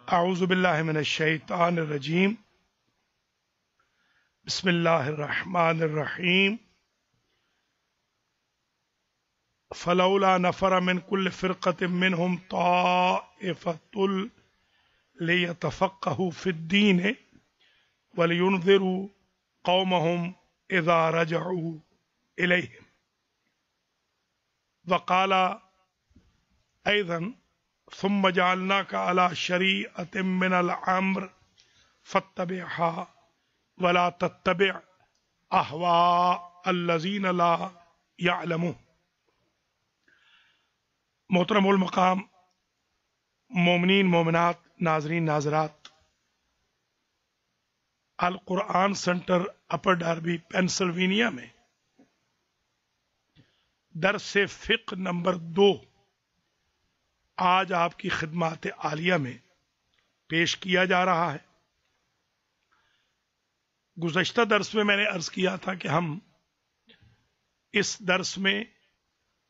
اعوذ باللہ من الشیطان الرجیم بسم اللہ الرحمن الرحیم فلولا نفر من كل فرقة منهم طائفة ليتفقهوا في الدين ولينذروا قومهم إذا رجعوا إليهم وقال أيضا ثم جعلناك على شريعة من الأمر فاتبعها ولا تتبع أهواء الذين لا يعلمون۔ محترم المقام مومنین مومنات ناظرین ناظرات، القرآن سینٹر اپر ڈاربی پینسلوینیا میں درس فقہ نمبر 2 آج آپ کی خدمات عالیہ میں پیش کیا جا رہا ہے۔ گزشتہ درس میں نے عرض کیا تھا کہ ہم اس درس میں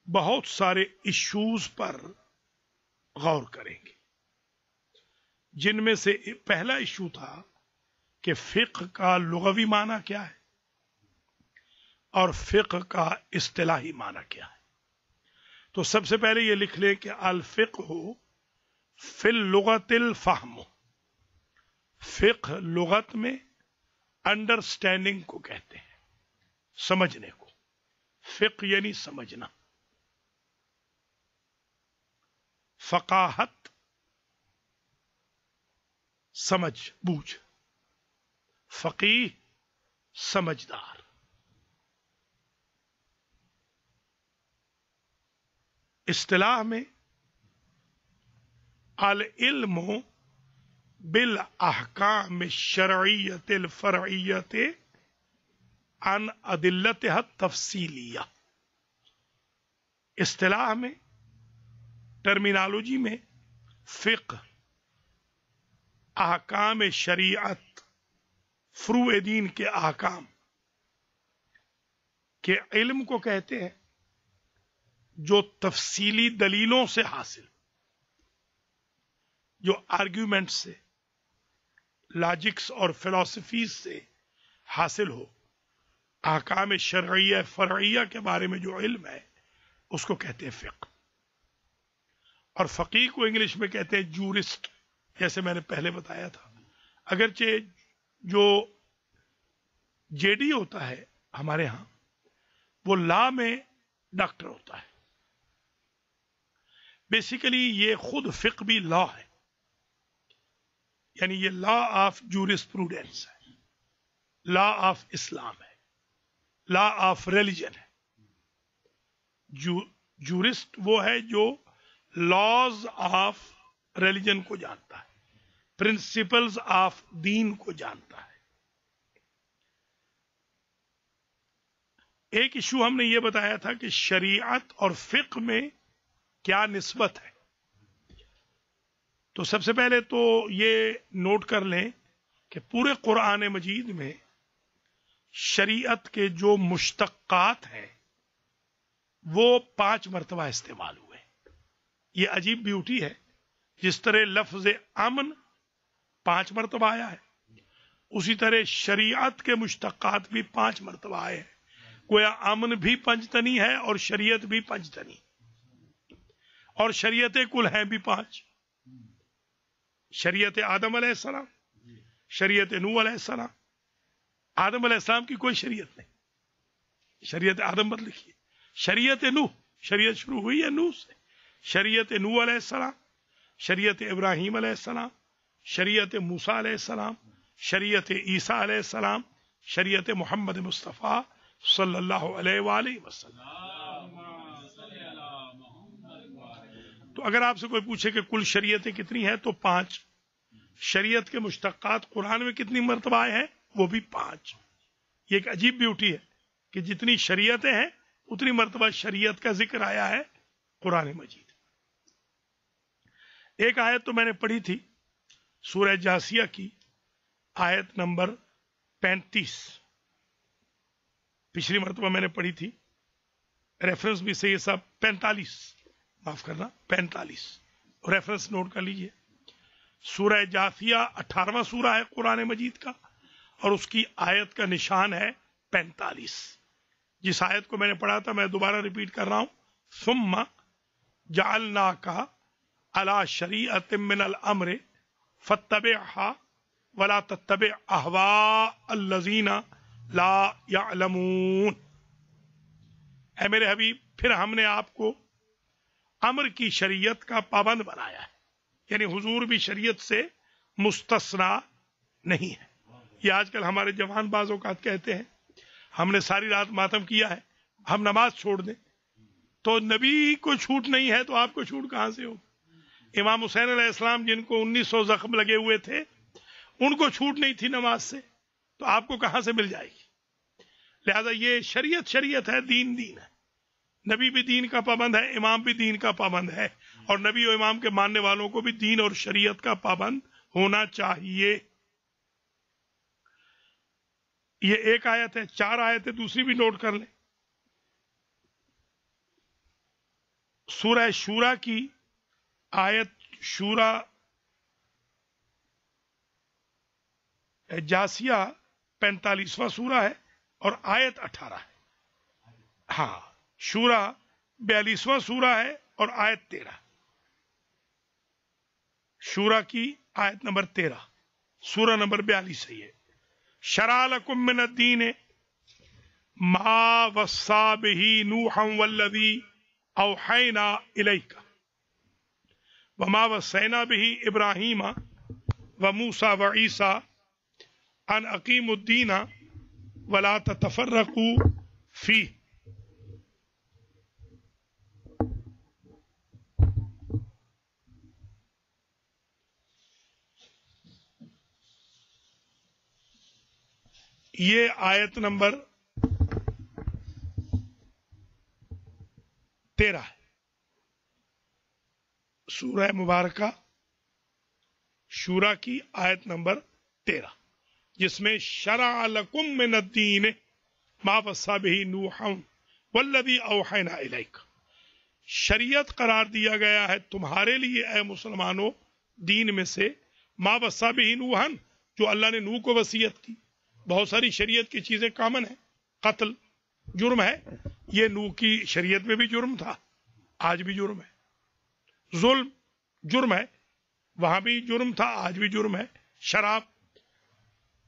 بہت سارے ایشوز پر غور کریں گے، جن میں سے پہلا ایشو تھا کہ فقہ کا لغوی معنی کیا ہے اور فقہ کا اصطلاحی معنی کیا ہے۔ تو سب سے پہلے یہ لکھ لیں کہ الفقہ فی اللغت الفہم، فقہ لغت میں انڈرسٹینڈنگ کو کہتے ہیں، سمجھنے کو۔ فقہ یعنی سمجھنا، فقاہت سمجھ بوجھ، فقیہ سمجھدار۔ اصطلاح میں العلم بالاحکام الشرعیۃ الفرعیۃ عن ادلتها التفصیلیہ، اصطلاح میں ٹرمینالوجی میں فقہ احکام شریعت، فروع دین کے احکام کے علم کو کہتے ہیں جو تفصیلی دلیلوں سے حاصل، جو آرگیومنٹ سے، لاجکس اور فلسفیز سے حاصل ہو۔ احکام شرعیہ فرعیہ کے بارے میں جو علم ہے اس کو کہتے ہیں فقہ، اور فقیہ کو انگلش میں کہتے ہیں جورسٹ، جیسے میں نے پہلے بتایا تھا۔ اگرچہ جو جے ڈی ہوتا ہے ہمارے ہاں، وہ لا میں ڈاکٹر ہوتا ہے۔ بیسیکلی یہ خود فقہ بھی لا ہے، یعنی یہ لا آف جورسپروڈنس ہے، لا آف اسلام ہے، لا آف ریلیجن ہے۔ جورسٹ وہ ہے جو لاز آف ریلیجن کو جانتا ہے، پرنسپلز آف دین کو جانتا ہے۔ ایک ایشو ہم نے یہ بتایا تھا کہ شریعت اور فقہ میں کیا نسبت ہے۔ تو سب سے پہلے تو یہ نوٹ کر لیں کہ پورے قرآن مجید میں شریعت کے جو مشتقات ہیں وہ 5 مرتبہ استعمال ہوئے۔ یہ عجیب بیوٹی ہے، جس طرح لفظ امن 5 مرتبہ آیا ہے، اسی طرح شریعت کے مشتقات بھی 5 مرتبہ آئے ہیں۔ گویا امن بھی پنجتنی ہے اور شریعت بھی پنجتنی، اور شریعتیں کل ہیں بھی 5۔ شریعت آدم علیہ السلام، شریعت نوح علیہ السلام۔ آدم علیہ السلام کی کوئی شریعت نہیں، شریعت آدم مت لکھیے۔ شریعت نوح، شریعت شروع ہوئی ہے نوح سے۔ شریعت نوح علیہ السلام، شریعت ابراہیم علیہ السلام، شریعت موسیٰ علیہ السلام، شریعت عیسیٰ علیہ السلام، شریعت محمد مصطفیٰ صلی اللہ علیہ وآلہ وسلم۔ تو اگر آپ سے کوئی پوچھے کہ کل شریعتیں کتنی ہیں تو 5۔ شریعت کے مشتقات قرآن میں کتنی مرتبہ آئے ہیں؟ وہ بھی 5۔ یہ ایک عجیب بیوٹی ہے کہ جتنی شریعتیں ہیں اتنی مرتبہ شریعت کا ذکر آیا ہے قرآن مجید۔ ایک آیت تو میں نے پڑھی تھی سورہ جاسیہ کی، آیت نمبر 35، پچھلی مرتبہ میں نے پڑھی تھی، ریفرنس بھی صحیح ہے صاحب، 45، معاف کرنا 45، ریفرنس نوٹ کر لیجئے۔ سورہ جاثیہ 18واں سورہ ہے قرآن مجید کا، اور اس کی آیت کا نشان ہے 45۔ جس آیت کو میں نے پڑھا تھا میں دوبارہ ریپیٹ کر رہا ہوں، ثم جعلناک علی شریعۃ من الامر فاتبعها ولا تتبع اہواء الذین لا یعلمون۔ اے میرے حبیب، پھر ہم نے آپ کو امر کی شریعت کا پابند بنایا ہے، یعنی حضور بھی شریعت سے مستثنا نہیں ہے۔ یہ آج کل ہمارے جوان بعض اوقات کہتے ہیں ہم نے ساری رات ماتم کیا ہے، ہم نماز چھوڑ دیں، تو نبی کو چھوٹ نہیں ہے تو آپ کو چھوٹ کہاں سے ہو؟ امام حسین علیہ السلام جن کو 1900 زخم لگے ہوئے تھے، ان کو چھوٹ نہیں تھی نماز سے، تو آپ کو کہاں سے مل جائے گی؟ لہذا یہ شریعت ہے، دین ہے۔ نبی بھی دین کا پابند ہے، امام بھی دین کا پابند ہے، اور نبی و امام کے ماننے والوں کو بھی دین اور شریعت کا پابند ہونا چاہیے۔ یہ ایک آیت ہے، 4 آیتیں دوسری بھی نوٹ کر لیں۔ سورہ شورا کی آیت، شورا جاسیہ 45واں سورہ ہے اور آیت 18 ہے۔ ہاں، شورا 42واں سورہ ہے اور آیت 13۔ شورا کی آیت نمبر 13، سورہ نمبر 42 ہے یہ۔ شرع لکم من الدین ما وصى به نوحا والذی اوحینا الیک وما وصینا به ابراہیم وموسیٰ وعیسیٰ ان اقیموا الدین ولا تتفرقوا فیہ۔ یہ آیت نمبر 13 ہے، سورہ مبارکہ شورا کی آیت نمبر 13، جس میں شرع لکم من الدین ما وصی بہ نوحا والذی اوحینا الیک، شریعت قرار دیا گیا ہے تمہارے لیے اے مسلمانوں دین میں سے، ما وصی بہ نوحا، جو اللہ نے نوح کو وصیت کی۔ بہت ساری شریعت کی چیزیں کامن ہیں، قتل جرم ہے، یہ نوح کی شریعت میں بھی جرم تھا، آج بھی جرم ہے۔ ظلم جرم ہے، وہاں بھی جرم تھا، آج بھی جرم ہے۔ شراب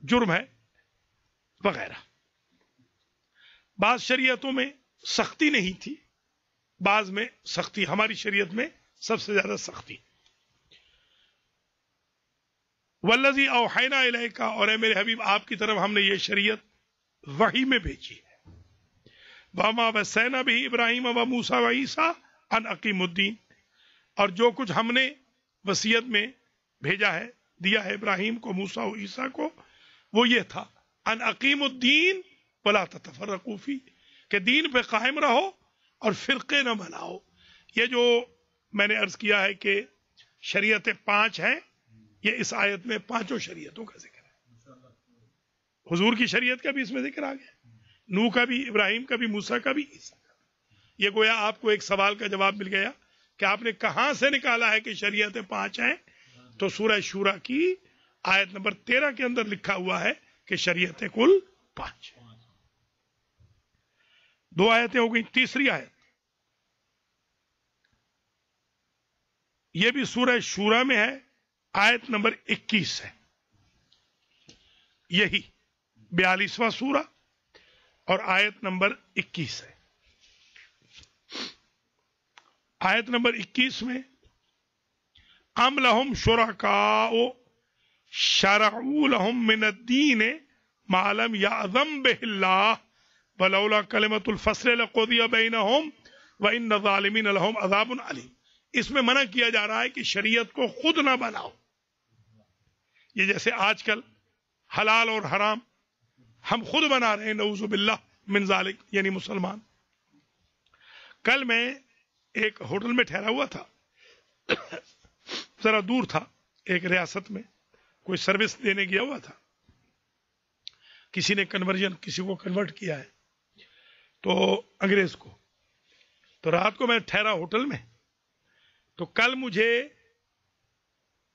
جرم ہے، وغیرہ۔ بعض شریعتوں میں سختی نہیں تھی، بعض میں سختی، ہماری شریعت میں سب سے زیادہ سختی۔ والذی اوحینا الیک، اور اے میرے حبیب آپ کی طرف ہم نے یہ شریعت وحی میں بھیجی ہے۔ وما وصینا بہ ابراہیم وموسیٰ وعیسیٰ ان اقیموا الدین، اور جو کچھ ہم نے وصیت میں بھیجا ہے، دیا ہے ابراہیم کو، موسیٰ و عیسیٰ کو، وہ یہ تھا ان اقیموا الدین ولا تتفرقوا فیہ، کہ دین پہ قائم رہو اور فرقے نہ بناؤ۔ یہ جو میں نے عرض کیا ہے کہ شریعتیں 5 ہیں، یہ اس آیت میں 5 شریعتوں کا ذکر ہے۔ حضور کی شریعت کا بھی اس میں ذکر آ گیا، نوح کا بھی، ابراہیم کا بھی، موسیٰ کا بھی، عیسیٰ کا بھی۔ یہ گویا آپ کو ایک سوال کا جواب مل گیا کہ آپ نے کہاں سے نکالا ہے کہ شریعتیں 5 ہیں؟ تو سورہ شورا کی آیت نمبر 13 کے اندر لکھا ہوا ہے کہ شریعتیں کل 5 ہیں۔ 2 آیتیں ہو گئی، تیسری آیت یہ بھی سورہ شورا میں ہے، آیت نمبر 21 ہے، یہی 42واں سورہ اور آیت نمبر 21 ہے۔ آیت نمبر 21 میں ام لہم شرکاء شرعوا لہم من الدین ما لم یأذن بہ اللہ ولولا کلمۃ الفصل لقضی بینہم وان الظالمین لہم عذاب علیم۔ اس میں منع کیا جا رہا ہے کہ شریعت کو خود نہ بناؤ۔ یہ جیسے آج کل حلال اور حرام ہم خود بنا رہے ہیں، نعوذ باللہ من ذالک، یعنی مسلمان۔ کل میں ایک ہوٹل میں ٹھہرا ہوا تھا، ذرا دور تھا، ایک ریاست میں کوئی سروس دینے گیا ہوا تھا، کسی نے کسی کو کنورٹ کیا ہے تو انگریز کو، تو رات کو میں ٹھہرا ہوٹل میں، تو کل مجھے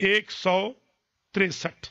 163,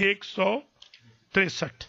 163,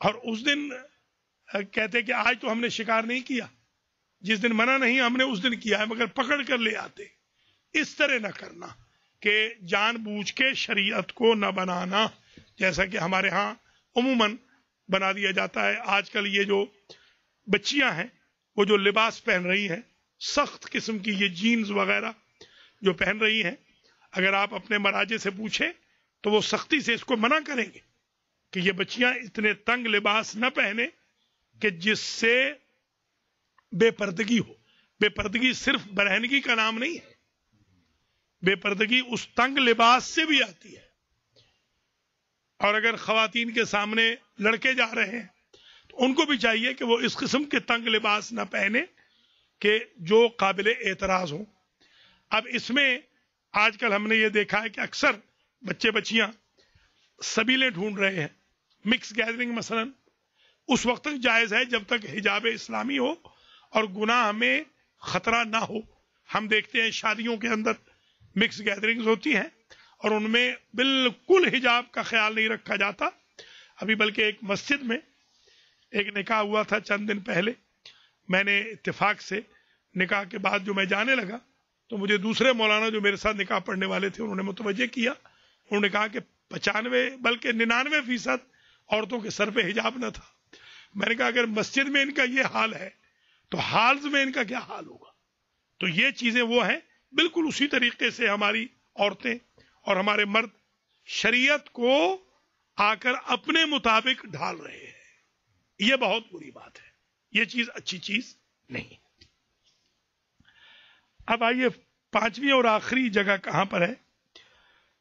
اور اس دن کہتے کہ آج تو ہم نے شکار نہیں کیا، جس دن منع نہیں ہم نے اس دن کیا ہے، مگر پکڑ کر لے آتے. اس طرح نہ کرنا کہ جان بوجھ کے شریعت کو نہ بنانا، جیسا کہ ہمارے ہاں عموماً بنا دیا جاتا ہے. آج کل یہ جو بچیاں ہیں وہ جو لباس پہن رہی ہیں، سخت قسم کی یہ جینز وغیرہ جو پہن رہی ہیں، اگر آپ اپنے مراجع سے پوچھیں تو وہ سختی سے اس کو منع کریں گے کہ یہ بچیاں اتنے تنگ لباس نہ پہنے کہ جس سے بے پردگی ہو. بے پردگی صرف برہنگی کا نام نہیں ہے، بے پردگی اس تنگ لباس سے بھی آتی ہے. اور اگر خواتین کے سامنے لڑکے جا رہے ہیں تو ان کو بھی چاہیے کہ وہ اس قسم کے تنگ لباس نہ پہنے کہ جو قابل اعتراض ہوں. اب اس میں آج کل ہم نے یہ دیکھا ہے کہ اکثر بچے بچیاں سبیلیں ڈھونڈ رہے ہیں. مکس گیدرنگ مثلا اس وقت تک جائز ہے جب تک حجاب اسلامی ہو اور گناہ میں خطرہ نہ ہو. ہم دیکھتے ہیں شادیوں کے اندر مکس گیدرنگز ہوتی ہیں اور ان میں بالکل حجاب کا خیال نہیں رکھا جاتا. ابھی بلکہ ایک مسجد میں ایک نکاح ہوا تھا چند دن پہلے. میں نے اتفاق سے نکاح کے بعد جو میں جانے لگا تو مجھے دوسرے مولانا جو میرے ساتھ نکاح پڑھنے والے تھے انہوں نے متوجہ کیا. انہوں نے کہا کہ 95 بلکہ 99% عورتوں کے سر پہ حجاب نہ تھا. میں نے کہا اگر مسجد میں ان کا یہ حال ہے تو ہالز میں ان کا کیا حال ہوگا. تو یہ چیزیں وہ ہیں. بالکل اسی طریقے سے ہماری عورتیں اور ہمارے مرد شریعت کو آ کر اپنے مطابق ڈھال رہے ہیں. یہ بہت بری بات ہے، یہ چیز اچھی چیز نہیں. اب آئیے پانچویں اور آخری جگہ کہاں پر ہے؟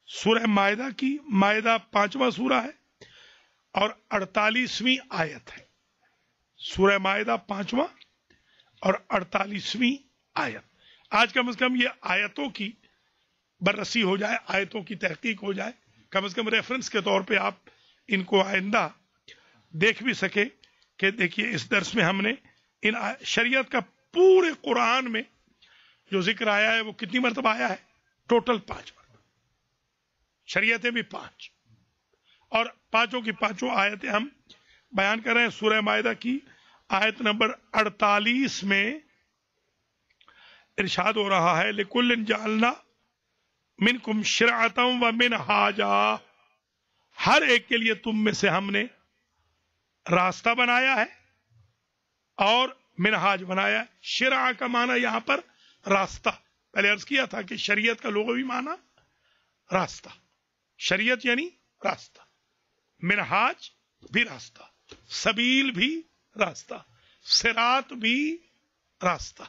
سورہ مائدہ کی. مائدہ 5واں سورہ ہے اور 48ویں آیت ہے. سورہ مائدہ 5واں اور 48ویں آیت. آج کم از کم یہ آیتوں کی بررسی ہو جائے، آیتوں کی تحقیق ہو جائے، کم از کم ریفرنس کے طور پہ آپ ان کو آئندہ دیکھ بھی سکے کہ دیکھیے اس درس میں ہم نے ان شریعت کا پورے قرآن میں جو ذکر آیا ہے وہ کتنی مرتبہ آیا ہے؟ ٹوٹل 5 مرتبہ. شریعتیں بھی 5 اور پانچوں کی پانچوں آیتیں ہم بیان کر رہے ہیں. سورہ مائدہ کی آیت نمبر 48 میں ارشاد ہو رہا ہے لِكُلٍّ جَعَلْنَا مِنْكُمْ شِرْعَةً وَمِنْهَاجًا. ہر ایک کے لیے تم میں سے ہم نے راستہ بنایا ہے اور منہاج بنایا ہے. شرع کا معنی یہاں پر راستہ. پہلے عرض کیا تھا کہ شریعت کا لغوی معنی راستہ. شریعت یعنی راستہ، منہاج بھی راستہ، سبیل بھی راستہ، صراط بھی راستہ.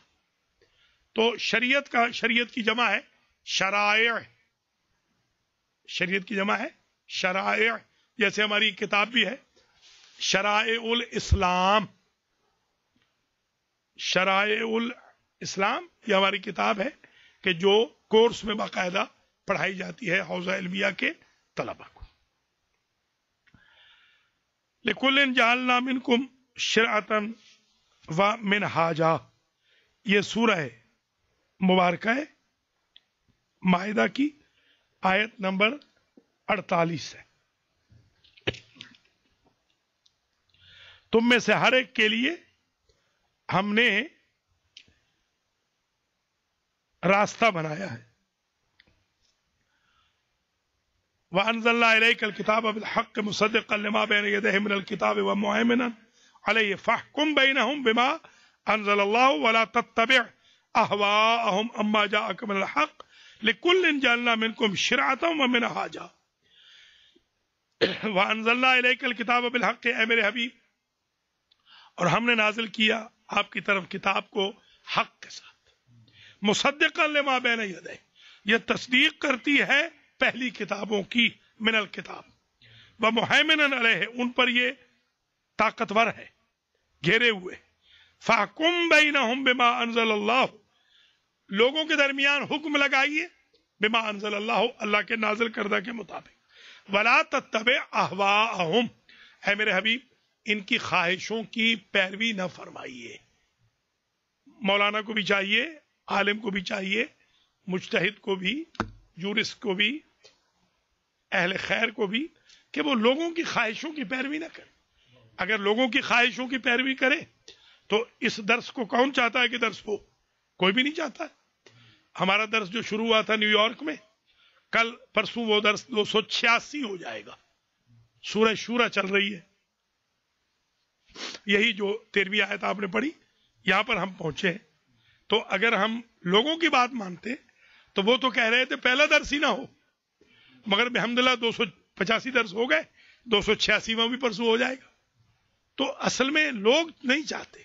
تو شریعت کی جمع ہے شرائع. شریعت کی جمع ہے شرائع. جیسے ہماری کتاب بھی ہے شرائع الاسلام. شرائع الاسلام یہ ہماری کتاب ہے کہ جو کورس میں باقاعدہ پڑھائی جاتی ہے حوزہ علمیہ کے طلبہ کو. لِكُلٍّ جَعَلْنَا مِنْكُمْ شِرْعَةً وَمِنْهَاجًا. یہ سورہ مبارکہ ہے مائدہ کی آیت نمبر 48 ہے. تم میں سے ہر ایک کے لیے ہم نے راستہ بنایا ہے. وَأَنزَلْنَا إِلَيْكَ الْكِتَابَ بِالْحَقِّ مُصَدِّقًا لِمَا بَيْنَ يَدَيْهِ مِنَ الْكِتَابِ وَمُهَيْمِنًا عَلَيْهِ فَاحْكُمْ بَيْنَهُمْ بِمَا أَنزَلَ اللَّهُ وَلَا تَتَّبِعْ أَهْوَاءَهُمْ عَمَّا جَاءَكَ مِنَ الْحَقِّ لِكُلٍّ جَعَلْنَا مِنْكُمْ شِرْعَةً وَمِنْهَاجًا. وَأَنزَلْنَا إِلَيْكَ الْكِتَابَ بِالْحَقِّ. اے میرے حبیب اور ہم نے نازل کیا آپ کی طرف کتاب کو حق کے ساتھ. مصدقا لما بین یدیہ، یہ تصدیق کرتی ہے پہلی کتابوں کی. من الکتاب ومہیمنا علیہ، ان پر یہ طاقتور ہے، گھیرے ہوئے. فاحکم بینہم بما انزل اللہ، لوگوں کے درمیان حکم لگائیے بما انزل اللہ، اللہ کے نازل کردہ کے مطابق. ولا تتبع اہواءہم، اے میرے حبیب ان کی خواہشوں کی پیروی نہ فرمائیے. مولانا کو بھی چاہیے، عالم کو بھی چاہیے، مجتہد کو بھی، جورسٹ کو بھی، اہل خیر کو بھی، کہ وہ لوگوں کی خواہشوں کی پیروی نہ کریں. اگر لوگوں کی خواہشوں کی پیروی کرے تو اس درس کو کون چاہتا ہے کہ درس ہو؟ کوئی بھی نہیں چاہتا ہے۔ ہمارا درس جو شروع ہوا تھا نیو یارک میں، کل پرسوں وہ درس 286 ہو جائے گا۔ سورہ شورا چل رہی ہے، یہی جو 13ویں آیت آپ نے پڑھی، یہاں پر ہم پہنچے ہیں۔ تو اگر ہم لوگوں کی بات مانتے تو وہ تو کہہ رہے تھے پہلا درس ہی نہ ہو، مگر بحمدللہ 285 درس ہو گئے، 286واں بھی پرسوں ہو جائے گا۔ تو اصل میں لوگ نہیں چاہتے،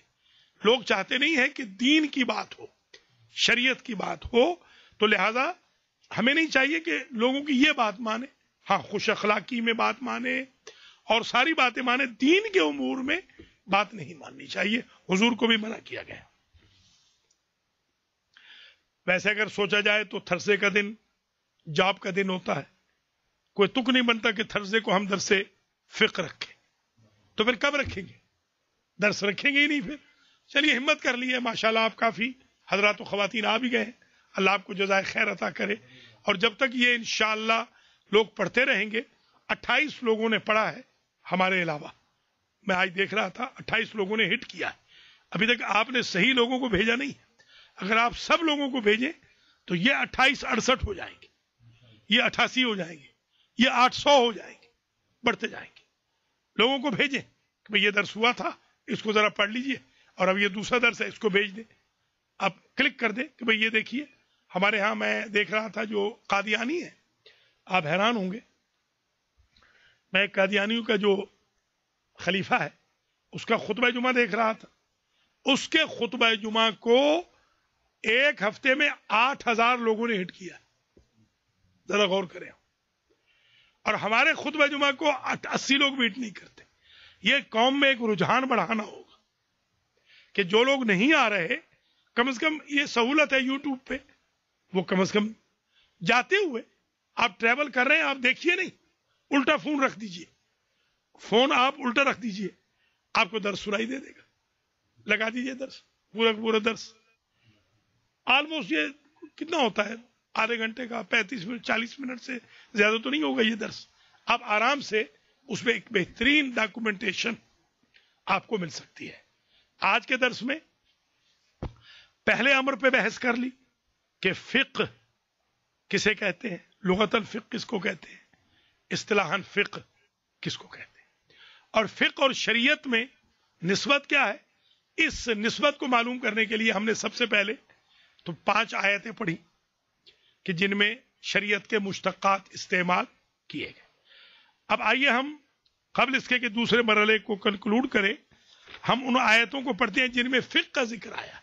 لوگ چاہتے نہیں ہیں کہ دین کی بات ہو، شریعت کی بات ہو، تو لہذا ہمیں نہیں چاہیے کہ لوگوں کی یہ بات مانے، ہاں خوش اخلاقی میں بات مانے اور ساری باتیں مانے، دین کے امور میں بات نہیں ماننی چاہیے، حضور کو بھی منع کیا گیا۔ ویسے اگر سوچا جائے تو تھرسڈے کا دن جاب کا دن ہوتا ہے، کوئی تک نہیں بنتا کہ تھرسڈے کو ہم درس فقہ رکھیں، تو پھر کب رکھیں گے؟ درس رکھیں گے ہی نہیں پھر۔ چلیے ہمت کر لیے، ماشاءاللہ آپ کافی حضرات و خواتین آ بھی گئے ہیں، اللہ آپ کو جزائے خیر عطا کرے۔ اور جب تک یہ انشاءاللہ لوگ پڑھتے رہیں گے، 28 لوگوں نے پڑھا ہے ہمارے علاوہ، میں آج دیکھ رہا تھا 28 لوگوں نے ہٹ کیا ہے، ابھی تک آپ نے صحیح لوگوں کو بھیجا نہیں۔ اگر آپ سب لوگوں کو بھیجیں تو یہ 28 68 ہو جائیں گے، یہ 88 ہو جائیں گے، یہ 800 ہو جائیں گے، بڑھتے جائیں گے۔ لوگوں کو بھیجیں کہ بھئی یہ درس ہوا تھا، اس کو ذرا پڑھ لیجئے، اور اب یہ دوسرا درس ہے، اس کو بھیج دیں۔ اب کلک کر دیں کہ بھئی یہ دیکھیے، ہمارے ہاں میں دیکھ رہا تھا جو قادیانی ہے، آپ حیران ہوں گے، میں قادیانیوں کا جو خلیفہ ہے اس کا خطبہ جمعہ دیکھ رہا تھا، اس کے خطبہ جمعہ کو ایک ہفتے میں 8000 لوگوں نے ہٹ کیا، ذرا غور کریں۔ اور ہمارے خطبہ جمعہ کو 80 لوگ بھی ہٹ نہیں کرتے۔ یہ قوم میں ایک رجحان بڑھانا ہوگا کہ جو لوگ نہیں آ رہے، کم از کم یہ سہولت ہے یوٹیوب پہ، وہ کم از کم جاتے ہوئے آپ ٹریول کر رہے ہیں، آپ دیکھیے نہیں، الٹا فون رکھ دیجئے، فون آپ الٹا رکھ دیجئے، آپ کو درس سنائی دے دے گا، لگا دیجئے درس، پورا درس۔ آلموسٹ یہ کتنا ہوتا ہے؟ آدھے گھنٹے کا، 35 منٹ 40 منٹ سے زیادہ تو نہیں ہوگا یہ درس۔ آپ آرام سے اس میں ایک بہترین ڈاکومنٹیشن آپ کو مل سکتی ہے۔ آج کے درس میں پہلے امر پہ بحث کر لی کہ فقہ کسے کہتے ہیں، لغتاً فقہ کس کو کہتے ہیں، اصطلاحاً فقہ کس کو کہتے ہیں، اور فقہ اور شریعت میں نسبت کیا ہے۔ اس نسبت کو معلوم کرنے کے لیے ہم نے سب سے پہلے تو 5 آیتیں پڑھی کہ جن میں شریعت کے مشتقات استعمال کیے گئے۔ اب آئیے ہم قبل اس کے کہ دوسرے مرحلے کو کنکلوڈ کریں، ہم ان آیتوں کو پڑھتے ہیں جن میں فقہ کا ذکر آیا۔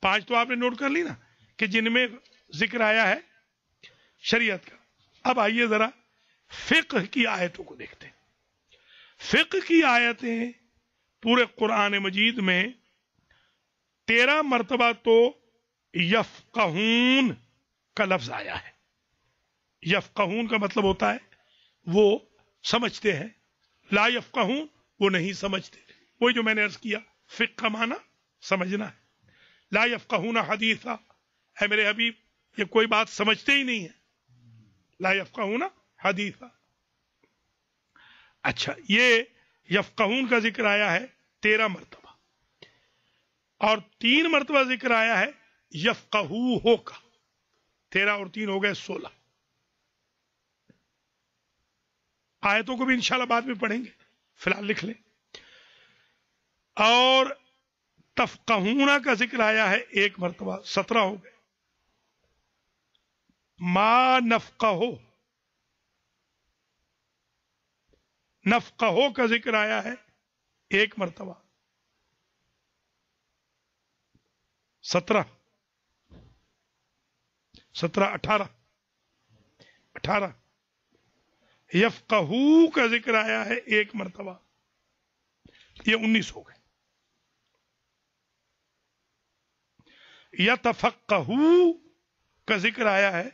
5 تو آپ نے نوٹ کر لی نا کہ جن میں ذکر آیا ہے شریعت کا۔ اب آئیے ذرا فقہ کی آیتوں کو دیکھتے ہیں۔ فقہ کی آیتیں پورے قرآن مجید میں 13 مرتبہ تو یفقہون کا لفظ آیا ہے۔ یفقہون کا مطلب ہوتا ہے وہ سمجھتے ہیں، لا یفقہون وہ نہیں سمجھتے۔ وہی جو میں نے عرض کیا، فقہ کا معنی سمجھنا ہے۔ لا یفقہون حدیثا، اے میرے حبیب یہ کوئی بات سمجھتے ہی نہیں ہے، لا یفقہون حدیثا۔ اچھا، یہ یفقہون کا ذکر آیا ہے 13 مرتبہ، اور 3 مرتبہ ذکر آیا ہے یفقہو ہو کا، 13 اور 3 ہو گئے 16۔ آیتوں کو بھی انشاءاللہ بعد میں پڑھیں گے، فی الحال لکھ لیں۔ اور تفقہون کا ذکر آیا ہے 1 مرتبہ، 17 ہو گئے۔ ما نفقہو، نفقہو کا ذکر آیا ہے 1 مرتبہ، 17 18۔ یفقہو کا ذکر آیا ہے 1 مرتبہ، یہ 19 ہو گئے۔ یتفقہو کا ذکر آیا ہے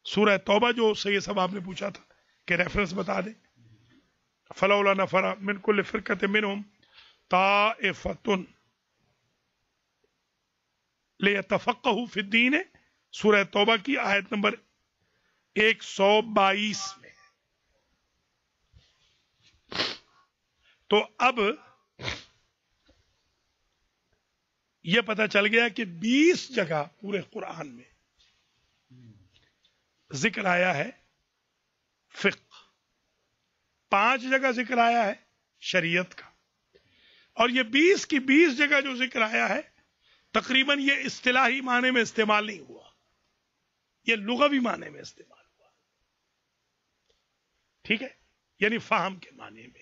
سورہ توبہ، جو سید صاحب آپ نے پوچھا تھا کہ ریفرنس بتا دیں، فلولا نفر من کل فرقۃ منہم طائفۃ لیتفقہوا فی الدین، سورہ توبہ کی آیت نمبر 122 میں۔ تو اب یہ پتہ چل گیا کہ 20 جگہ پورے قرآن میں ذکر آیا ہے فقہ، 5 جگہ ذکر آیا ہے شریعت کا، اور یہ 20 کی 20 جگہ جو ذکر آیا ہے تقریباً یہ اصطلاحی معنی میں استعمال نہیں ہوا، یہ لغوی معنی میں استعمال ہوا، ٹھیک ہے، یعنی فہم کے معنی میں۔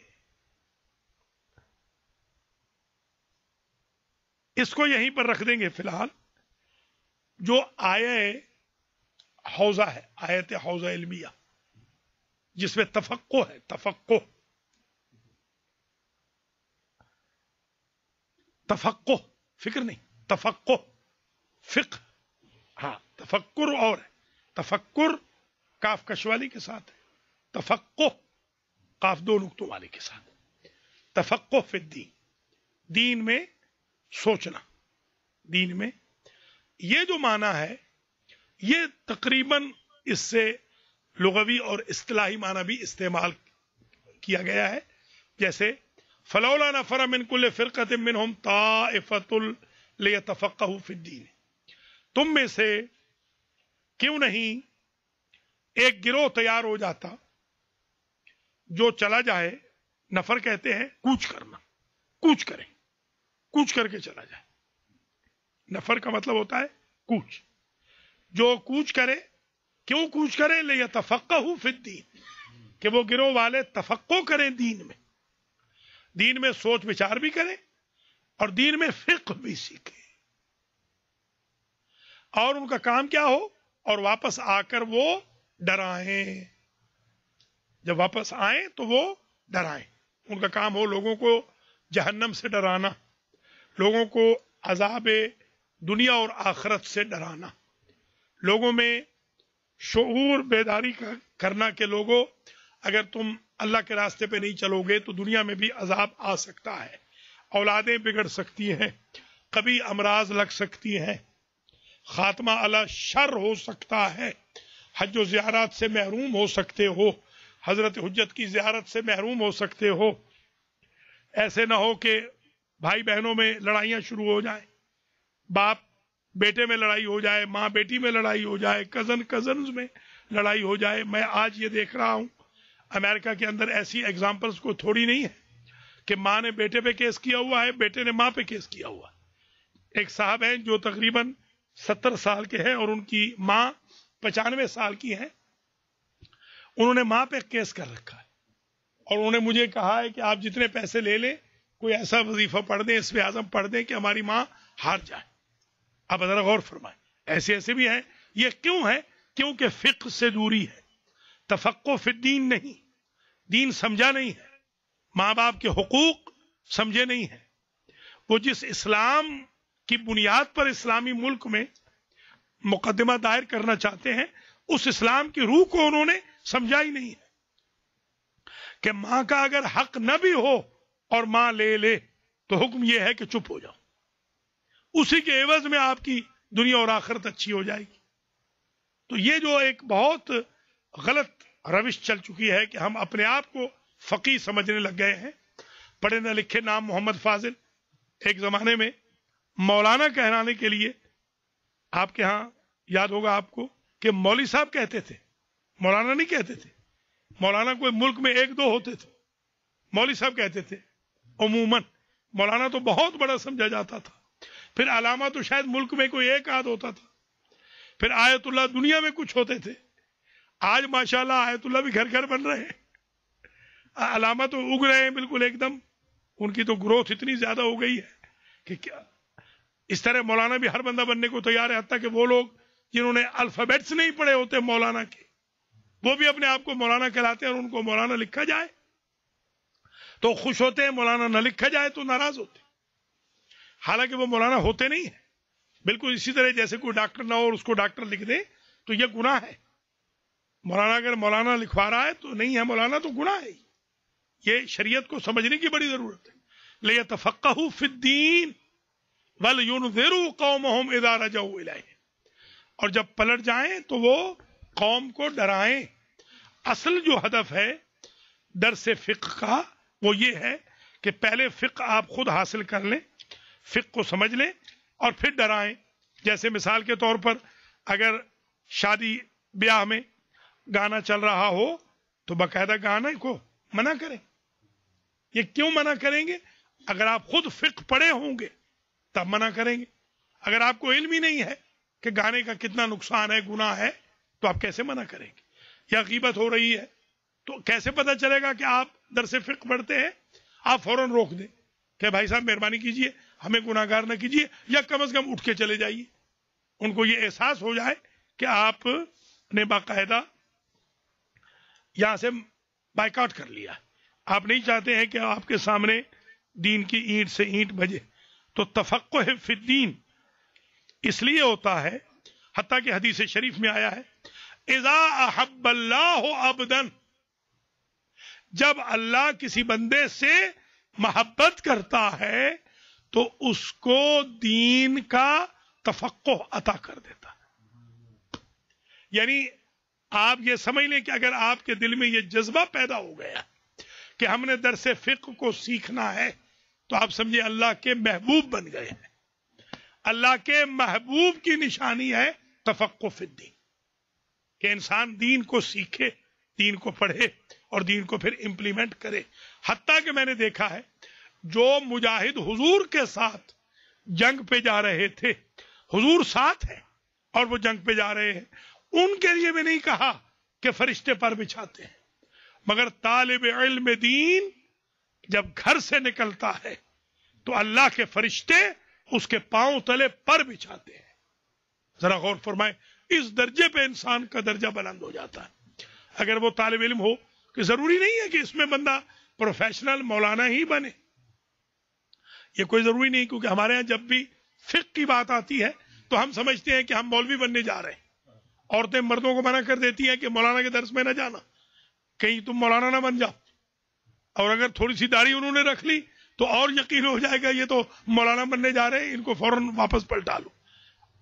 اس کو یہیں پر رکھ دیں گے فی الحال۔ جو آیت حوزہ ہے، آیت حوزہ علمیہ، جس میں تفقہ ہے، تفقہ فکر نہیں، تفقہ فقہ، ہاں تفکر اور ہے، تفکر کاف کشوالی کے ساتھ ہے، تفقہ کاف 2 نقطوں والے کے ساتھ، تفقہ فی الدین، دین میں سوچنا، دین میں، یہ جو معنی ہے یہ تقریباً اس سے لغوی اور اصطلاحی معنی بھی استعمال کیا گیا ہے، جیسے فلولا نفر من كل فرقة منهم طائفة ليتفقهوا في الدين، تم میں سے کیوں نہیں ایک گروہ تیار ہو جاتا جو چلا جائے، نفر کہتے ہیں کوچ کرنا، کوچ کریں، کوچ کر کے چلا جائے، نفر کا مطلب ہوتا ہے کوچ، جو کوچ کرے، کیوں کوچ کرے؟ لیتفقہوا فی الدین، کہ وہ گروہ والے تفقہ کریں دین میں، دین میں سوچ بچار بھی کریں اور دین میں فقہ بھی سیکھیں، اور ان کا کام کیا ہو، اور واپس آ کر وہ ڈرائیں، جب واپس آئیں تو وہ ڈرائیں، ان کا کام ہو لوگوں کو جہنم سے ڈرانا، لوگوں کو عذاب دنیا اور آخرت سے ڈرانا، لوگوں میں شعور بیداری کرنا کہ لوگوں اگر تم اللہ کے راستے پہ نہیں چلو گے تو دنیا میں بھی عذاب آ سکتا ہے، اولادیں بگڑ سکتی ہیں، کبھی امراض لگ سکتی ہیں، خاتمہ علی شر ہو سکتا ہے، حج و زیارات سے محروم ہو سکتے ہو، حضرت حجت کی زیارت سے محروم ہو سکتے ہو، ایسے نہ ہو کہ بھائی بہنوں میں لڑائیاں شروع ہو جائیں، باپ بیٹے میں لڑائی ہو جائے، ماں بیٹی میں لڑائی ہو جائے، کزنز میں لڑائی ہو جائے۔ میں آج یہ دیکھ رہا ہوں امریکہ کے اندر ایسی ایگزامپلز کو تھوڑی نہیں ہے کہ ماں نے بیٹے پہ کیس کیا ہوا ہے، بیٹے نے ماں پہ کیس کیا ہوا ہے۔ ایک صاحب ہیں جو تقریباً 70 سال کے ہیں اور ان کی ماں 95 سال کی ہیں، انہوں نے ماں پہ کیس کر رکھا ہے، اور انہوں نے مجھے کہا ہے کہ آپ جتنے پیسے لے لیں کوئی ایسا وظیفہ پڑھ دیں، اسم اعظم پڑھ دیں کہ ہماری ماں ہار جائے۔ آپ ذرا غور فرمائیں، ایسے بھی ہیں۔ یہ کیوں ہے؟ کیونکہ فقہ سے دوری ہے، تفقہ فی الدین نہیں، دین سمجھا نہیں ہے، ماں باپ کے حقوق سمجھے نہیں ہیں، وہ جس اسلام کی بنیاد پر اسلامی ملک میں مقدمہ دائر کرنا چاہتے ہیں اس اسلام کی روح کو انہوں نے سمجھا ہی نہیں ہے کہ ماں کا اگر حق نہ بھی ہو اور ماں لے لے تو حکم یہ ہے کہ چپ ہو جاؤ، اسی کے عوض میں آپ کی دنیا اور آخرت اچھی ہو جائے گی۔ تو یہ جو ایک بہت غلط روش چل چکی ہے کہ ہم اپنے آپ کو فقیہ سمجھنے لگ گئے ہیں، پڑھے نہ لکھے، نام محمد فاضل، ایک زمانے میں مولانا کہلانے کے لیے آپ کے ہاں یاد ہوگا آپ کو کہ مولوی صاحب کہتے تھے، مولانا نہیں کہتے تھے، مولانا کوئی ملک میں 1-2 ہوتے تھے، مولوی صاحب کہتے تھے عموماً، مولانا تو بہت بڑا سمجھا جاتا تھا، پھر علامہ تو شاید ملک میں کوئی 1-8 ہوتا تھا، پھر آیت اللہ دنیا میں کچھ ہوتے تھے، آج ماشاءاللہ آیت اللہ بھی گھر گھر بن رہے ہیں، علامہ تو اگ رہے ہیں بالکل ایک دم، ان کی تو گروتھ اتنی زیادہ ہو گئی ہے کہ کیا اس طرح مولانا بھی ہر بندہ بننے کو تیار ہے، حتیٰ کہ وہ لوگ جنہوں نے الفابیٹس نہیں پڑھے ہوتے مولانا کے، وہ بھی اپنے آپ کو مولانا کہلاتے ہیں، اور ان کو مولانا لکھا جائے تو خوش ہوتے ہیں، مولانا نہ لکھا جائے تو ناراض ہوتے ہیں، حالانکہ وہ مولانا ہوتے نہیں ہیں۔ بالکل اسی طرح جیسے کوئی ڈاکٹر نہ ہو اور اس کو ڈاکٹر لکھ دے تو یہ گناہ ہے، مولانا اگر مولانا لکھوا رہا ہے تو نہیں ہے مولانا تو گناہ ہے۔ یہ شریعت کو سمجھنے کی بڑی ضرورت ہے۔ لِيَتَفَقَّهُوا فِي الدِّينِ وَلْيُنذِرُوا قَوْمَهُمْ إِذَا رَجَعُوا إِلَيْهِ، اور جب پلٹ جائیں تو وہ قوم کو ڈرائیں۔ اصل جو ہدف ہے درس فقہ کا وہ یہ ہے کہ پہلے فقہ آپ خود حاصل کر لیں، فقہ کو سمجھ لیں اور پھر ڈرائیں. جیسے مثال کے طور پر اگر شادی بیاہ میں گانا چل رہا ہو تو باقاعدہ گانے کو منع کریں. یہ کیوں منع کریں گے؟ اگر آپ خود فقہ پڑھے ہوں گے تب منع کریں گے. اگر آپ کو علم ہی نہیں ہے کہ گانے کا کتنا نقصان ہے، گناہ ہے، تو آپ کیسے منع کریں گے؟ یا غیبت ہو رہی ہے تو کیسے پتہ چلے گا کہ آپ درس فقہ پڑھتے ہیں؟ آپ فوراً روک دیں کہ بھائی صاحب مہربانی کیجئے، ہمیں گناہگار نہ کیجئے، یا کم از کم اٹھ کے چلے جائیے. ان کو یہ احساس ہو جائے کہ آپ نے باقاعدہ یہاں سے بائیکاٹ کر لیا. آپ نہیں چاہتے ہیں کہ آپ کے سامنے دین کی اینٹ سے اینٹ بجے. تو تفقہ فی الدین اس لیے ہوتا ہے، حتیٰ کہ حدیث شریف میں آیا ہے اذا احب اللہ عبدا، جب اللہ کسی بندے سے محبت کرتا ہے تو اس کو دین کا تفقہ عطا کر دیتا ہے. یعنی آپ یہ سمجھ لیں کہ اگر آپ کے دل میں یہ جذبہ پیدا ہو گیا کہ ہم نے درس فقہ کو سیکھنا ہے تو آپ سمجھے اللہ کے محبوب بن گئے ہیں. اللہ کے محبوب کی نشانی ہے تفقہ فی الدین، کہ انسان دین کو سیکھے، دین کو پڑھے اور دین کو پھر امپلیمنٹ کرے. حتیٰ کہ میں نے دیکھا ہے جو مجاہد حضور کے ساتھ جنگ پہ جا رہے تھے، حضور ساتھ ہیں اور وہ جنگ پہ جا رہے ہیں، ان کے لیے بھی نہیں کہا کہ فرشتے پر بچھاتے ہیں، مگر طالب علم دین جب گھر سے نکلتا ہے تو اللہ کے فرشتے اس کے پاؤں تلے پر بچھاتے ہیں. ذرا غور فرمائیں، اس درجے پہ انسان کا درجہ بلند ہو جاتا ہے. اگر وہ طالب علم ہو کہ ضروری نہیں ہے کہ اس میں بندہ پروفیشنل مولانا ہی بنے، یہ کوئی ضروری نہیں، کیونکہ ہمارے ہاں جب بھی فقہ کی بات آتی ہے تو ہم سمجھتے ہیں کہ ہم مولوی بننے جا رہے ہیں. عورتیں مردوں کو منع کر دیتی ہیں کہ مولانا کے درس میں نہ جانا، کہیں تم مولانا نہ بن جاؤ. اور اگر تھوڑی سی داڑھی انہوں نے رکھ لی تو اور یقین ہو جائے گا یہ تو مولانا بننے جا رہے ہیں، ان کو فوراً واپس پلٹا لو.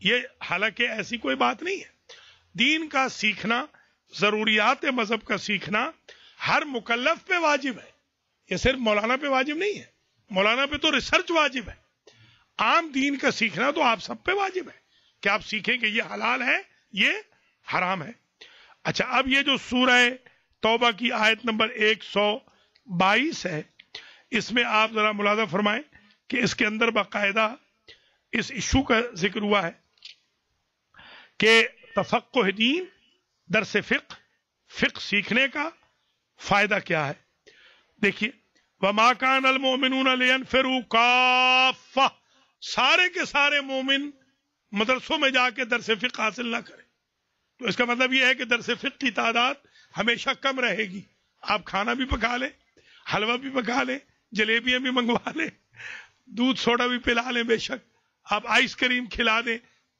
یہ حالانکہ ایسی کوئی بات نہیں ہے. دین کا سیکھنا، ضروریات مذہب کا سیکھنا ہر مکلف پہ واجب ہے. یہ صرف مولانا پہ واجب نہیں ہے، مولانا پہ تو ریسرچ واجب ہے. عام دین کا سیکھنا تو آپ سب پہ واجب ہے کہ آپ سیکھیں کہ یہ حلال ہے، یہ حرام ہے. اچھا، اب یہ جو سورہ توبہ کی آیت نمبر 122 ہے، اس میں آپ ذرا ملاحظہ فرمائیں کہ اس کے اندر باقاعدہ اس ایشو کا ذکر ہوا ہے کہ تفقہ دین، درس فقہ سیکھنے کا فائدہ کیا ہے. دیکھیے، وَمَا كَانَ الْمُؤْمِنُونَ لِيَنْفِرُوا كَافَّةً، سارے کے سارے مومن مدرسوں میں جا کے درس فقہ حاصل نہ کریں. تو اس کا مطلب یہ ہے کہ درس فقہ کی تعداد ہمیشہ کم رہے گی. آپ کھانا بھی پکا لیں، حلوہ بھی پکا لیں، جلیبیاں بھی منگوا لیں، دودھ سوڈا بھی پلا لیں، بے شک آپ آئس کریم کھلا دیں،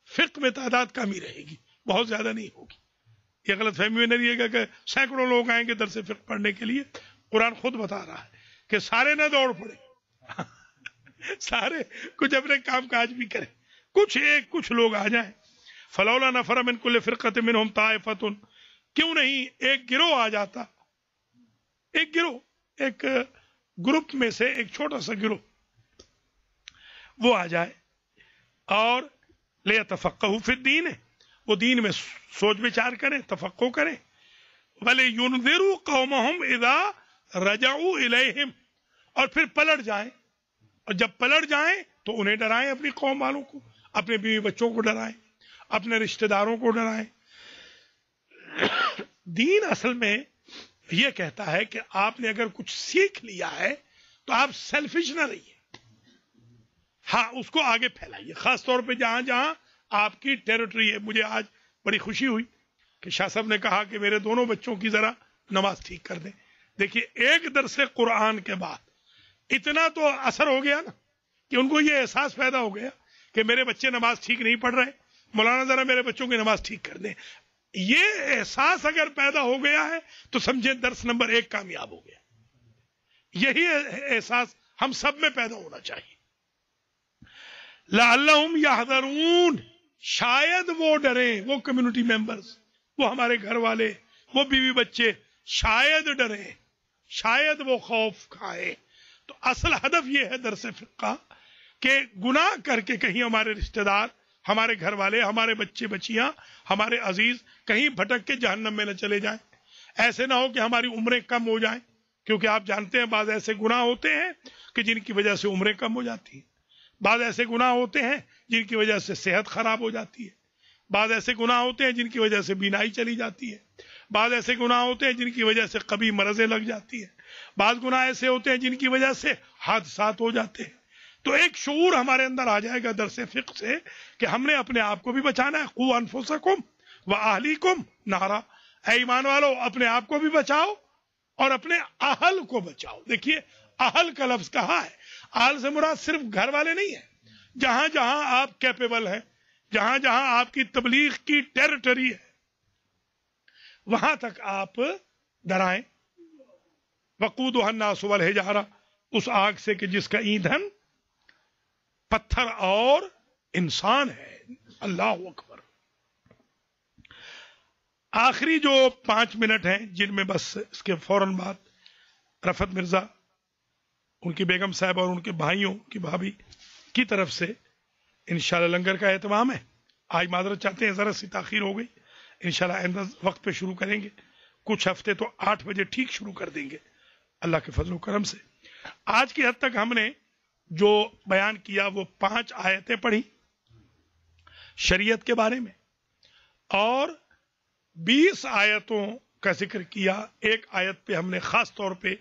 فقہ میں تعداد کم ہی رہے گی، بہت زیادہ نہیں ہوگی. یہ غلط فہمی میں نہیں رہے گا کہ سینکڑوں لوگ آئیں گے درس فقہ پڑھنے کے لیے. قرآن خود بتا رہا ہے کہ سارے نہ دوڑ پڑے، سارے کچھ اپنے کام کاج بھی کریں، کچھ لوگ آ جائیں. فلولا نفر من کل فرقۃ منہم طائفۃ، کیوں نہیں ایک گروہ آ جاتا، ایک گروہ، ایک گروپ میں سے ایک چھوٹا سا گروہ وہ آ جائے اور لیتفقہوا فی الدین، وہ دین میں سوچ بچار کریں، تفقہ کریں. وَلِيُنذِرُوا قَوْمَهُمْ اِذَا رَجَعُوا إِلَيْهِمْ، اور پھر پلٹ جائیں، اور جب پلٹ جائیں تو انہیں ڈرائیں، اپنی قوم والوں کو، اپنے بیوی بچوں کو ڈرائیں، اپنے رشتہ داروں کو ڈرائیں. دین اصل میں یہ کہتا ہے کہ آپ نے اگر کچھ سیکھ لیا ہے تو آپ سیلفش نہ رہیے، ہاں اس کو آگے پھیلائیے، خاص طور پہ جہاں جہاں آپ کی ٹیریٹری ہے. مجھے آج بڑی خوشی ہوئی کہ شاہ صاحب نے کہا کہ میرے دونوں بچوں کی ذرا نماز ٹھیک کر دیں. دیکھیے، ایک درس قرآن کے بعد اتنا تو اثر ہو گیا نا کہ ان کو یہ احساس پیدا ہو گیا کہ میرے بچے نماز ٹھیک نہیں پڑھ رہے، مولانا ذرا میرے بچوں کی نماز ٹھیک کر دیں. یہ احساس اگر پیدا ہو گیا ہے تو سمجھیں درس نمبر 1 کامیاب ہو گیا. یہی احساس ہم سب میں پیدا ہونا چاہیے. لعلہم یحذرون، شاید وہ ڈریں، وہ کمیونٹی ممبرز، وہ ہمارے گھر والے، وہ بیوی بچے شاید ڈریں، شاید وہ خوف کھائیں. تو اصل ہدف یہ ہے درس فقہ کہ گناہ کر کے کہیں ہمارے رشتہ دار، ہمارے گھر والے، ہمارے بچے بچیاں، ہمارے عزیز کہیں بھٹک کے جہنم میں نہ چلے جائیں. ایسے نہ ہو کہ ہماری عمریں کم ہو جائیں، کیونکہ آپ جانتے ہیں بعض ایسے گناہ ہوتے ہیں کہ جن کی وجہ سے عمریں کم ہو جاتی ہیں. بعض ایسے گناہ ہوتے ہیں جن کی وجہ سے صحت خراب ہو جاتی ہے. بعض ایسے گناہ ہوتے ہیں جن کی وجہ سے بینائی چلی جاتی ہے. بعض ایسے گناہ ہوتے ہیں جن کی وجہ سے کبھی مرضیں لگ جاتی ہیں. بعض گناہ ایسے ہوتے ہیں جن کی وجہ سے حادثات ہو جاتے ہیں. تو ایک شعور ہمارے اندر آ جائے گا درس فقہ سے کہ ہم نے اپنے آپ کو بھی بچانا ہے. قوا انفسکم واہلیکم نارا، اے ایمان والو اپنے آپ کو بھی بچاؤ اور اپنے اہل کو بچاؤ. دیکھیے اہل کا لفظ کہا ہے. اہل سے مراد صرف گھر والے نہیں ہیں. جہاں جہاں آپ کیپیبل ہیں، جہاں جہاں آپ کی تبلیغ کی ٹیریٹری ہے، وہاں تک آپ ڈرائیں. وقودها الناس والحجارہ، اس آگ سے کہ جس کا ایندھن پتھر اور انسان ہے. اللہ اکبر. آخری جو 5 منٹ ہیں جن میں بس اس کے فوراً بعد رفعت مرزا، ان کی بیگم صاحب اور ان کے بھائیوں کی بھابھی کی طرف سے انشاءاللہ لنگر کا اہتمام ہے. آج معذرت چاہتے ہیں ذرا سی تاخیر ہو گئی، انشاءاللہ آئندہ وقت پہ شروع کریں گے. کچھ ہفتے تو 8 بجے ٹھیک شروع کر دیں گے اللہ کے فضل و کرم سے. آج کی حد تک ہم نے جو بیان کیا وہ 5 آیتیں پڑھی شریعت کے بارے میں، اور 20 آیتوں کا ذکر کیا. ایک آیت پہ ہم نے خاص طور پہ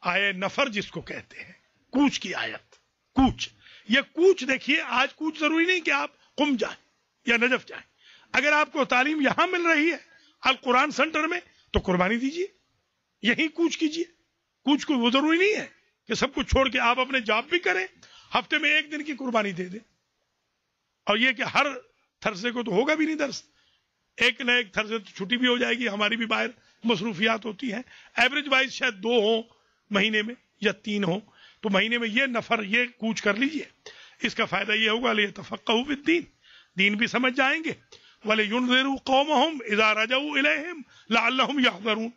آیے نفر جس کو کہتے ہیں، کوچ کی آیت. کوچ، یہ کوچ دیکھیے، آج کوچ ضروری نہیں کہ آپ قم جائیں یا نجف جائیں. اگر آپ کو تعلیم یہاں مل رہی ہے القرآن سینٹر میں تو قربانی دیجیے، یہیں کوچ کیجیے. کوچ کو وہ ضروری نہیں ہے کہ سب کچھ چھوڑ کے آپ اپنے جاب بھی کریں، ہفتے میں 1 دن کی قربانی دے دیں. اور یہ کہ ہر تھرسڈے کو تو ہوگا بھی نہیں درس، ایک نہ ایک تھرسڈے تو چھٹی بھی ہو جائے گی، ہماری بھی باہر مصروفیات ہوتی ہیں. ایوریج وائز شاید 2 ہوں مہینے میں یا 3 ہوں، تو مہینے میں یہ نفر یہ کوچ کر لیجئے. اس کا فائدہ یہ ہوگا لیتفقہوا فی الدین، دین بھی سمجھ جائیں گے. وَلِيُنذِرُوا قَوْمَهُمْ إِذَا رَجَعُوا إِلَيْهِمْ لَعَلَّهُمْ يَحْذَرُونَ.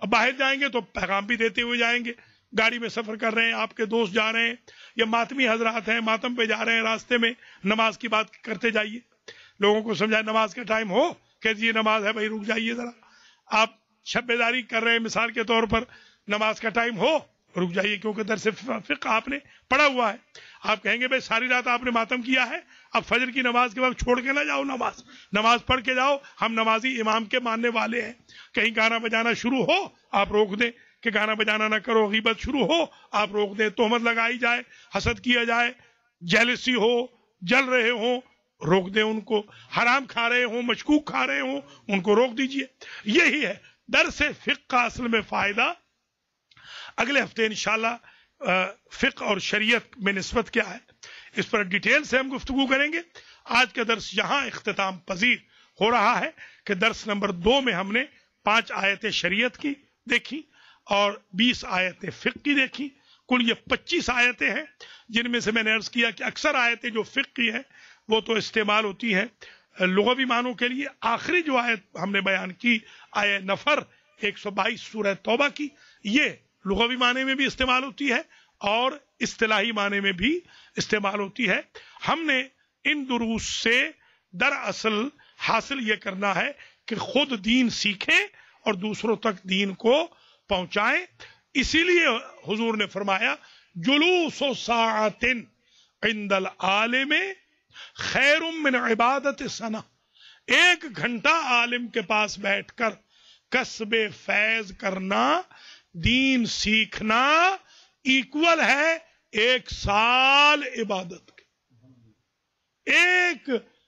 اب باہر جائیں گے تو پیغام بھی دیتے ہوئے جائیں گے. گاڑی میں سفر کر رہے ہیں، آپ کے دوست جا رہے ہیں یا ماتمی حضرات ہیں ماتم پہ جا رہے ہیں، راستے میں نماز کی بات کرتے جائیے. لوگوں کو سمجھائے نماز کا ٹائم ہو کہ یہ نماز ہے بھائی رک جائیے ذرا. آپ شب بیداری کر رہے ہیں مثال کے طور پر، نماز کا ٹائم ہو رک جائیے، کیونکہ درس فقہ آپ نے پڑھا ہوا ہے. آپ کہیں گے بھائی ساری رات آپ نے ماتم کیا ہے، اب فجر کی نماز کے وقت چھوڑ کے نہ جاؤ، نماز پڑھ کے جاؤ. ہم نمازی امام کے ماننے والے ہیں. کہیں گانا بجانا شروع ہو آپ روک دیں کہ گانا بجانا نہ کرو. غیبت شروع ہو آپ روک دیں. تہمت لگائی جائے، حسد کیا جائے، جیلسی ہو، جل رہے ہوں روک دیں ان کو. حرام کھا رہے ہوں، مشکوک کھا رہے ہوں ان کو روک دیجئے. یہی ہے درس فقہ کا اصل میں فائدہ. اگلے ہفتے انشاءاللہ فقہ اور شریعت میں نسبت کیا ہے اس پر ڈیٹیل سے ہم گفتگو کریں گے. آج کا درس یہاں اختتام پذیر ہو رہا ہے کہ درس نمبر 2 میں ہم نے 5 آیتیں شریعت کی دیکھی اور 20 آیتیں فقہ کی دیکھی. کل یہ 25 آیتیں ہیں جن میں سے میں نے عرض کیا کہ اکثر آیتیں جو فقہ کی ہیں وہ تو استعمال ہوتی ہیں لغوی معنوں کے لیے. آخری جو آیت ہم نے بیان کی آیہ نفر 122 سورہ توبہ کی، یہ لغوی معنی میں بھی استعمال ہوتی ہے اور اصطلاحی معنی میں بھی استعمال ہوتی ہے. ہم نے ان دروس سے دراصل حاصل یہ کرنا ہے کہ خود دین سیکھیں اور دوسروں تک دین کو پہنچائیں. اسی لیے حضور نے فرمایا جلوس ساعت عند العالم خیر من عبادت سنہ. 1 گھنٹہ عالم کے پاس بیٹھ کر کسب فیض کرنا، دین سیکھنا ایکول ہے 1 سال عبادت کے.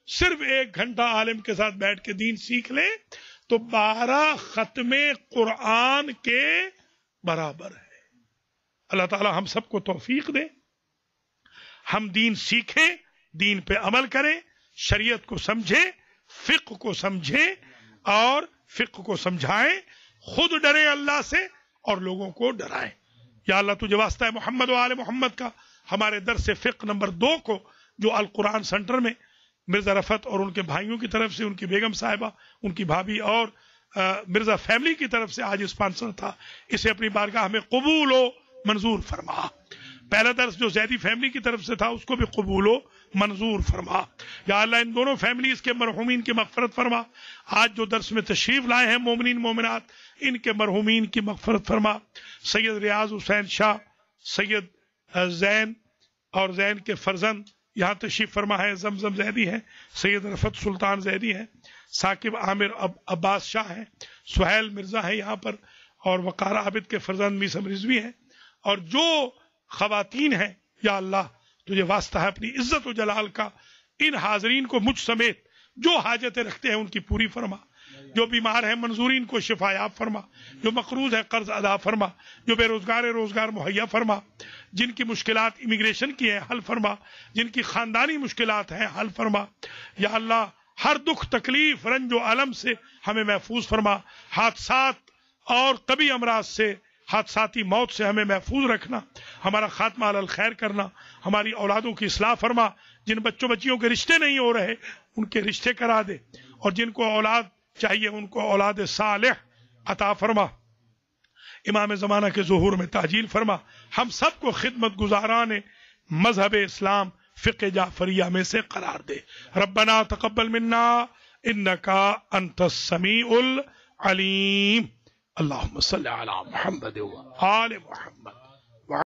صرف 1 گھنٹہ عالم کے ساتھ بیٹھ کے دین سیکھ لیں تو 12 ختم قرآن کے برابر ہے. اللہ تعالی ہم سب کو توفیق دے، ہم دین سیکھیں، دین پہ عمل کریں، شریعت کو سمجھیں، فقہ کو سمجھیں اور فقہ کو سمجھائیں. خود ڈریں اللہ سے اور لوگوں کو ڈرائیں. یا اللہ تجھے واسطہ ہے محمد و آل محمد کا ہمارے درس فقہ نمبر 2 کو جو القرآن سینٹر میں مرزا رفعت اور ان کے بھائیوں کی طرف سے، ان کی بیگم صاحبہ، ان کی بھابھی اور مرزا فیملی کی طرف سے آج اسپانسر تھا، اسے اپنی بارگاہ میں قبول و منظور فرما. پہلا درس جو زیدی فیملی کی طرف سے تھا اس کو بھی قبول و منظور فرما. یا اللہ ان دونوں فیملیز کے مرحومین کی مغفرت فرما. آج جو درس میں تشریف لائے ہیں مومنین مومنات ان کے مرحومین کی مغفرت فرما. سید ریاض حسین شاہ، سید زین اور زین کے فرزند یہاں تشریف فرما ہے، زمزم زیدی ہیں، سید رفت سلطان زیدی ہیں، ثاقب عامر عباس شاہ ہیں، سہیل مرزا ہیں یہاں پر، اور وقار عابد کے فرزند میسم رضوی ہیں. اور جو خواتین ہیں یا اللہ تجھے واسطہ ہے اپنی عزت و جلال کا ان حاضرین کو مجھ سمیت جو حاجتیں رکھتے ہیں ان کی پوری فرما. جو بیمار ہیں منظورین کو شفا یاب فرما. جو مقروض ہے قرض ادا فرما. جو بے روزگار ہے روزگار مہیا فرما. جن کی مشکلات امیگریشن کی ہیں حل فرما. جن کی خاندانی مشکلات ہیں حل فرما. یا اللہ ہر دکھ تکلیف رنج و علم سے ہمیں محفوظ فرما. حادثات اور طبی امراض سے، حادثاتی موت سے ہمیں محفوظ رکھنا. ہمارا خاتمہ علی الخیر کرنا. ہماری اولادوں کی اصلاح فرما. جن بچوں بچیوں کے رشتے نہیں ہو رہے ان کے رشتے کرا دے، اور جن کو اولاد چاہیے ان کو اولاد صالح عطا فرما. امام زمانہ کے ظہور میں تعجیل فرما. ہم سب کو خدمت گزاران مذہب اسلام فقہ جعفریہ میں سے قرار دے. ربنا تقبل منا انکا انت السمیع العلیم. اللہم صلی علی محمد و آل محمد.